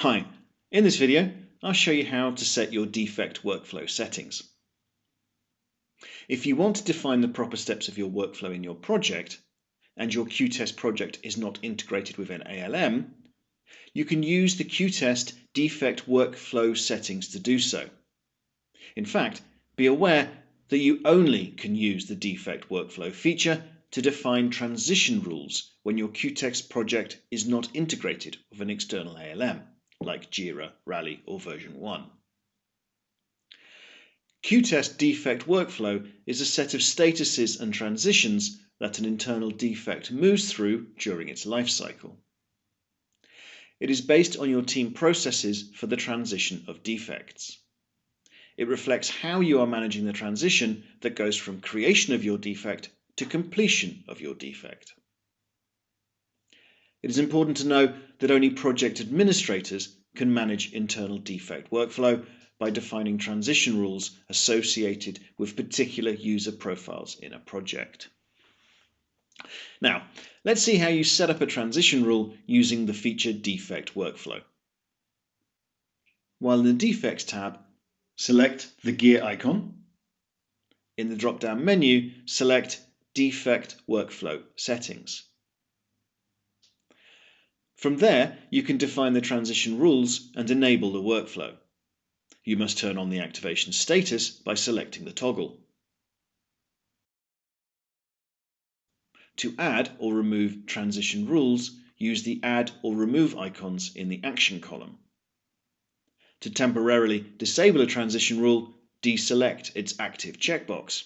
Hi, in this video I'll show you how to set your defect workflow settings. If you want to define the proper steps of your workflow in your project, and your qTest project is not integrated with an ALM, you can use the qTest Defect Workflow Settings to do so. In fact, be aware that you only can use the Defect Workflow feature to define transition rules when your qTest project is not integrated with an external ALM, like Jira, Rally, or version 1. qTest Defect Workflow is a set of statuses and transitions that an internal defect moves through during its life cycle. It is based on your team processes for the transition of defects. It reflects how you are managing the transition that goes from creation of your defect to completion of your defect. It is important to know that only project administrators can manage internal defect workflow by defining transition rules associated with particular user profiles in a project. Now, let's see how you set up a transition rule using the feature Defect Workflow. While in the Defects tab, select the gear icon. In the drop-down menu, select Defect Workflow Settings. From there, you can define the transition rules and enable the workflow. You must turn on the activation status by selecting the toggle. To add or remove transition rules, use the Add or Remove icons in the Action column. To temporarily disable a transition rule, deselect its active checkbox.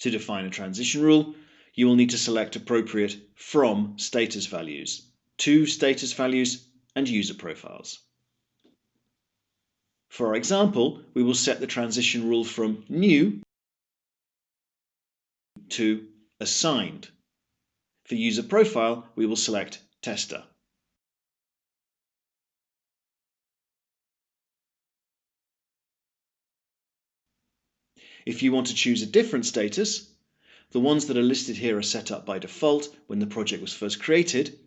To define a transition rule, you will need to select appropriate From status values, To status values, and User profiles. For our example, we will set the transition rule from New to Assigned. For User profile, we will select Tester. If you want to choose a different status, the ones that are listed here are set up by default when the project was first created.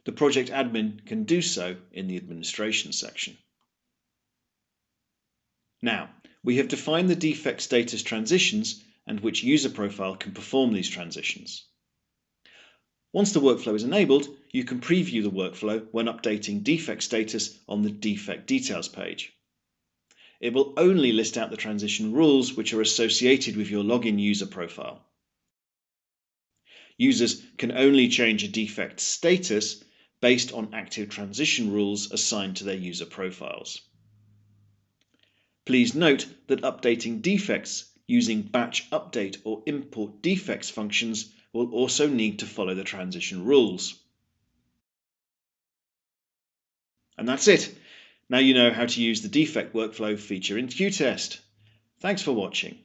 The project admin can do so in the administration section. Now, we have defined the defect status transitions and which user profile can perform these transitions. Once the workflow is enabled, you can preview the workflow when updating defect status on the Defect Details page. It will only list out the transition rules which are associated with your login user profile. Users can only change a defect status based on active transition rules assigned to their user profiles. Please note that updating defects using batch update or import defects functions will also need to follow the transition rules. And that's it. Now you know how to use the defect workflow feature in qTest. Thanks for watching.